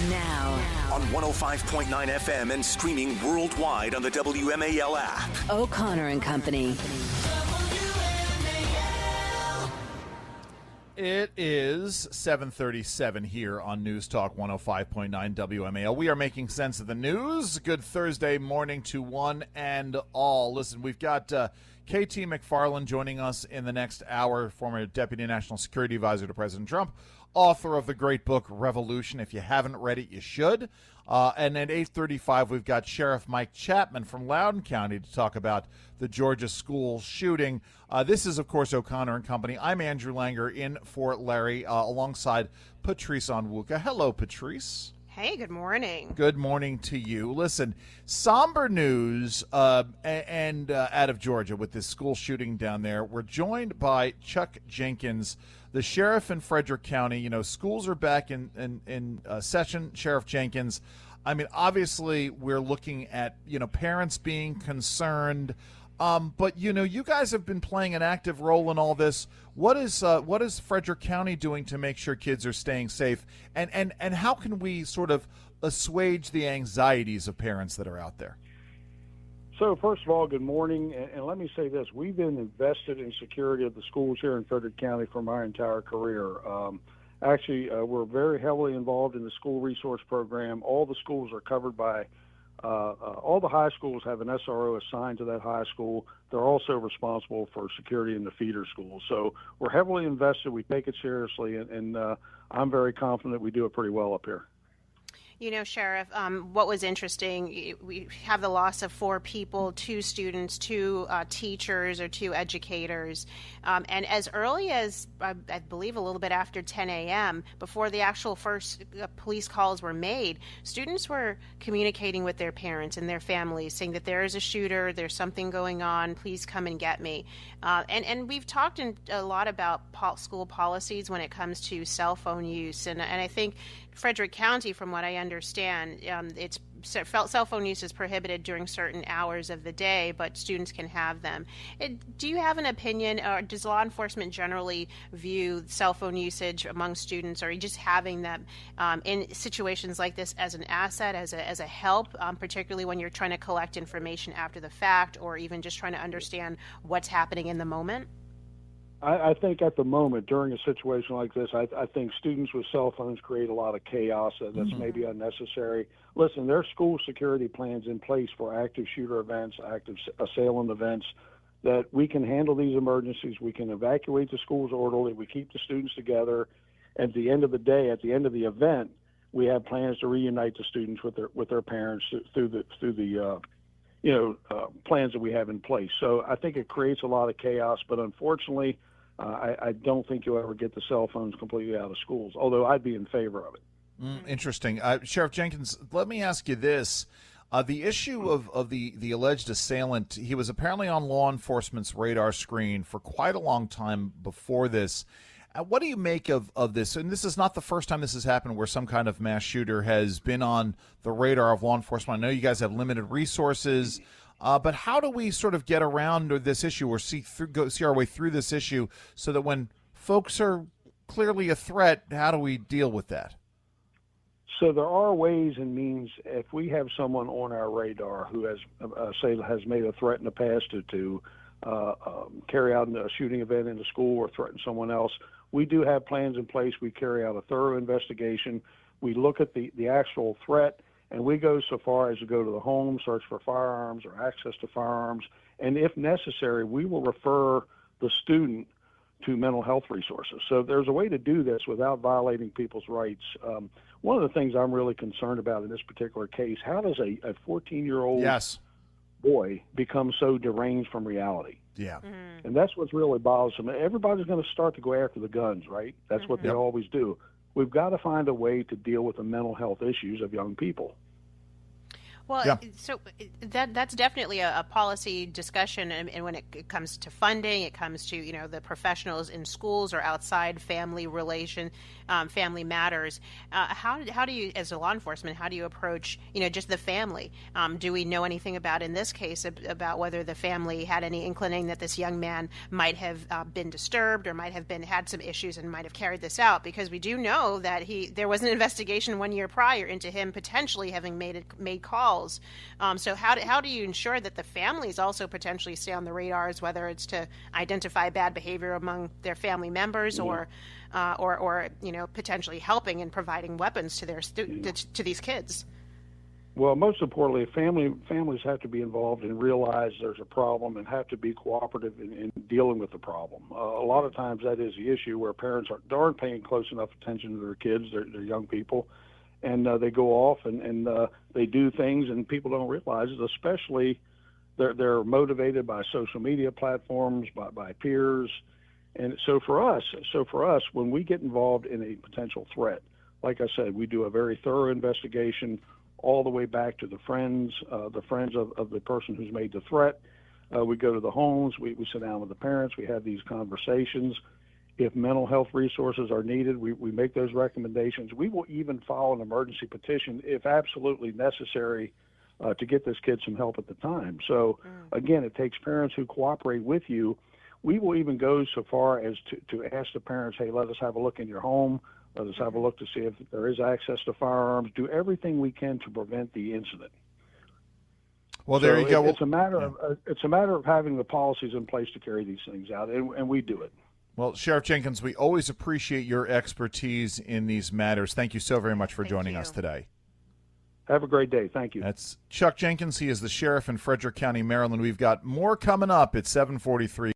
Now, on 105.9 FM and streaming worldwide on the WMAL app. O'Connor and Company. It is 7:37 here on News Talk 105.9 WMAL. We are making sense of the news. Good Thursday morning to one and all. Listen, we've got KT McFarland joining us in the next hour, former Deputy National Security Advisor to President Trump, author of the great book Revolution. If you haven't read it, you should. And at 8:35, we've got Sheriff Mike Chapman from Loudoun County to talk about the Georgia school shooting. This is, of course, O'Connor and Company. I'm Andrew Langer in for Larry, alongside Patrice Onwuka. Hello, Patrice. Hey, good morning. Good morning to you. Listen, somber news and out of Georgia with this school shooting down there. We're joined by Chuck Jenkins, the sheriff in Frederick County. You know, schools are back in session. Sheriff Jenkins, I mean, obviously we're looking at, parents being concerned. But, you guys have been playing an active role in all this. What is Frederick County doing to make sure kids are staying safe? And how can we sort of assuage the anxieties of parents that are out there? So, first of all, good morning. And let me say this. We've been invested in security of the schools here in Frederick County for my entire career. Actually, we're very heavily involved in the school resource program. All the schools are covered by all the high schools have an SRO assigned to that high school. They're also responsible for security in the feeder schools. So we're heavily invested. We take it seriously, and I'm very confident we do it pretty well up here. Sheriff, what was interesting, we have the loss of 4 people, 2 students, 2 teachers or 2 educators. And as early as, I believe, a little bit after 10 a.m., before the actual first police calls were made, students were communicating with their parents and their families, saying that there is a shooter, there's something going on, please come and get me. And we've talked a lot about school policies when it comes to cell phone use. And I think Frederick County, from what I understand, cell phone use is prohibited during certain hours of the day, but students can have them. Do you have an opinion, or does law enforcement generally view cell phone usage among students, or just having them in situations like this as an asset, as a help, particularly when you're trying to collect information after the fact, or even just trying to understand what's happening in the moment? I think at the moment, during a situation like this, I think students with cell phones create a lot of chaos that's maybe unnecessary. Listen, there's school security plans in place for active shooter events, active assailant events, that we can handle these emergencies. We can evacuate the schools orderly. We keep the students together. At the end of the day, at the end of the event, we have plans to reunite the students with their parents through the plans that we have in place. So I think it creates a lot of chaos, but unfortunately, I don't think you'll ever get the cell phones completely out of schools, although I'd be in favor of it. Interesting. Sheriff Jenkins, let me ask you this. The issue of the alleged assailant, he was apparently on law enforcement's radar screen for quite a long time before this. What do you make of this? And this is not the first time this has happened where some kind of mass shooter has been on the radar of law enforcement. I know you guys have limited resources, but how do we sort of get around this issue or see our way through this issue so that when folks are clearly a threat, how do we deal with that? So there are ways and means. If we have someone on our radar who has made a threat in the past to carry out a shooting event in the school or threaten someone else, we do have plans in place. We carry out a thorough investigation. We look at the actual threat, and we go so far as to go to the home, search for firearms or access to firearms, and if necessary, we will refer the student to mental health resources. So there's a way to do this without violating people's rights. One of the things I'm really concerned about in this particular case, how does a 14-year-old boy become so deranged from reality? Yeah. Mm-hmm. And that's what's really bothersome. Everybody's going to start to go after the guns, right? That's what they always do. We've got to find a way to deal with the mental health issues of young people. Well, Yeah. so that's definitely a policy discussion, and when it comes to funding, it comes to the professionals in schools or outside family family matters. How do you, as a law enforcement, how do you approach just the family? Do we know anything about in this case about whether the family had any inkling that this young man might have been disturbed or might have had some issues and might have carried this out? Because we do know that there was an investigation 1 year prior into him potentially having made calls. So how do you ensure that the families also potentially stay on the radars, whether it's to identify bad behavior among their family members or potentially helping and providing weapons to to these kids? Well, most importantly, families have to be involved and realize there's a problem and have to be cooperative in dealing with the problem. A lot of times that is the issue where parents aren't paying close enough attention to their kids, their young people, and they go off and they do things and people don't realize it, especially they're motivated by social media platforms, by peers. And so for us, when we get involved in a potential threat, like I said, we do a very thorough investigation all the way back to the friends of the person who's made the threat. We go to the homes, we sit down with the parents, we have these conversations. If mental health resources are needed, we make those recommendations. We will even file an emergency petition if absolutely necessary to get this kid some help at the time. So, again, it takes parents who cooperate with you. We will even go so far as to ask the parents, hey, let us have a look in your home. Let us have a look to see if there is access to firearms. Do everything we can to prevent the incident. Well, there you go. It's a matter of having the policies in place to carry these things out, and we do it. Well, Sheriff Jenkins, we always appreciate your expertise in these matters. Thank you so very much for joining us today. Have a great day. Thank you. That's Chuck Jenkins. He is the sheriff in Frederick County, Maryland. We've got more coming up at 7:43.